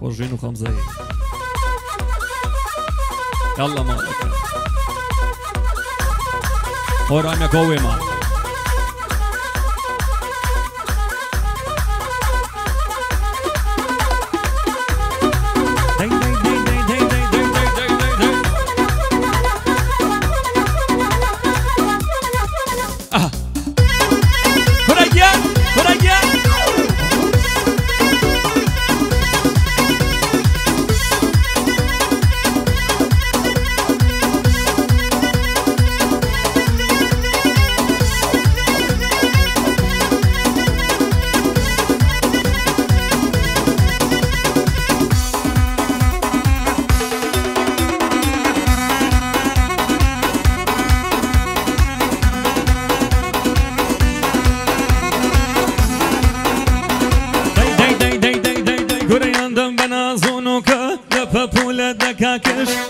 خرجين وخمزة يلا مالك هورام يا قوي مان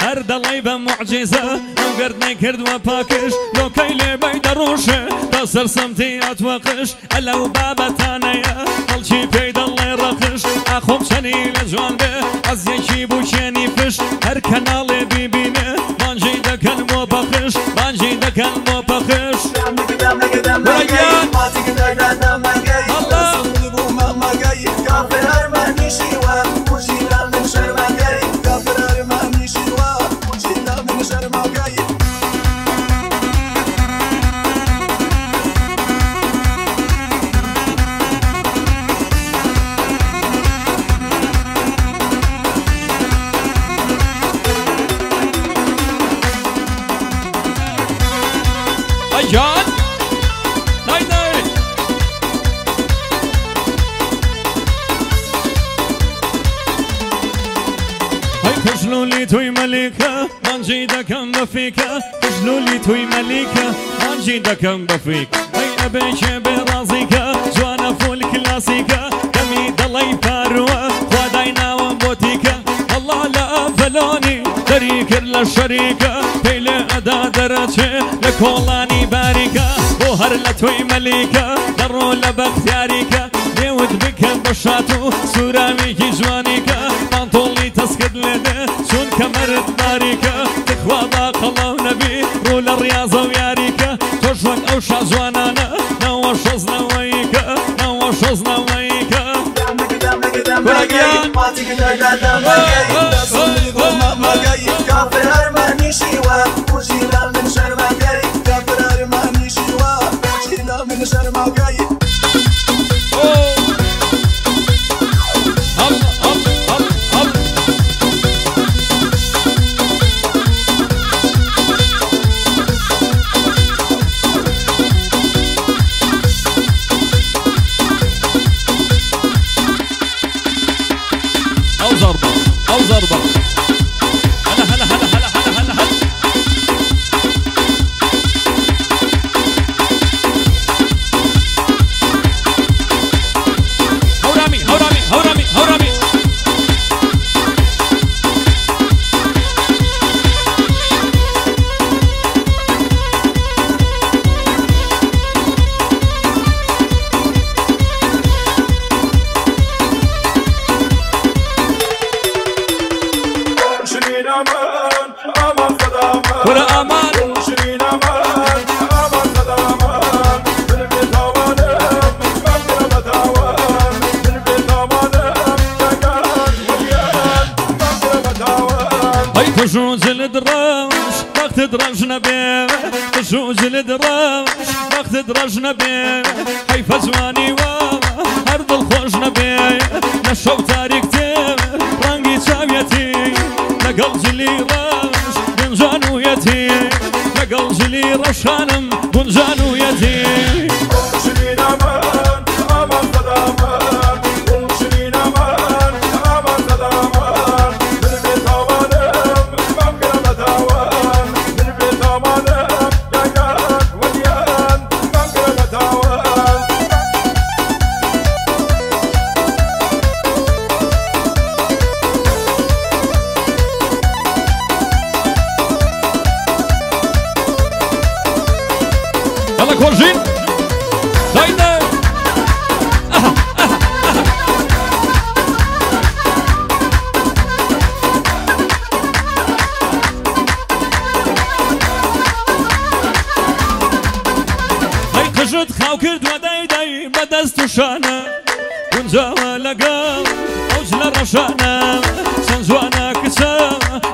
هردڵی بە معجزە ئەو گردنەی کردووە پاکش لۆکەی لێ بەی دەڕۆشێ تا سەرسەمتی ئەتوەقش ئەلەو بابەتانەیە هەڵکی پێی دەڵێ ڕەخش ئاخۆم چەنی لە جوان بێ ئەزیەکی بووکێنی فش هەر کەناڵێ بیبینێ بانجی دەکەن بۆ پەخش بانجی دەکەن بۆ پەخش جان ناي ناي هاي خجلولي توي ملكة مانجي دكم بفيكة خجلولي توي ملكة مانجي دكم بفيك هاي أبيش برازيكة جوانا فول كلاسيكة كمي دلي فاروة خداينا وبوتيكة الله لا فلوني دريكر للشريكة بيلي أدا درجة لكولاني باركة وهر لتوي مليكة درو لبختياريكة ليود بك بشاتو سوراميكي جوانيكة بانطولي تسكد لده شون كمرد باريكة تخوى ضاق الله ونبي رول الرياضة وياريكة تشوان أوشا جوانانا نوشوز نويكة نوشوز نويكة أو ضربة هلا هلا هلا هلا هلا هلا هلا هورامي هورامي هورامي هورامي ولا أمان شيرين أمان أمان صدى أمان بالبيت أمان بقدر بتاوان بالبيت أمان تكاد وليان بقدر بتاوان هاي تشوز الدراش وقت درجنا بيه تشوز الدراش وقت درجنا بيه هاي فزواني وابا أرض الخوشنا بيه نشو تاريخ تير رانجي شاويتي لقل جلي راش بنجان ويتي لقل جلي رشانم بنجان ويتي شيرين أمان أمان صدى أمان شيرين أمان أمان صدى أمان بالبيت أمانم بقدر بتاوان بالبيت أمانم تكاد وليان بقدر بتاوان يلا كورجين داينا چاو کردووە دەیدەی بەدەست و شانە گونجاوە لەگەڵ ئەوج لە ڕەشانە چەند جوانە کچە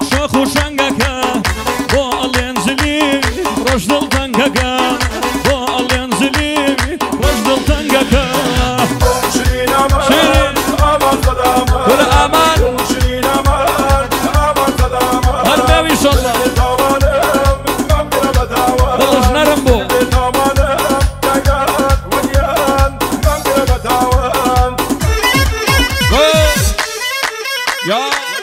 شۆخ و شەنگەکە بۆ ئەڵێن جلی ڕۆژ دڵتەنگەکە بۆ ئەڵێن جلی ڕۆژ دڵتەنگەکە ولا ئامان هەرماوی ئینشەڵڵا دڵش نەرم بۆ يا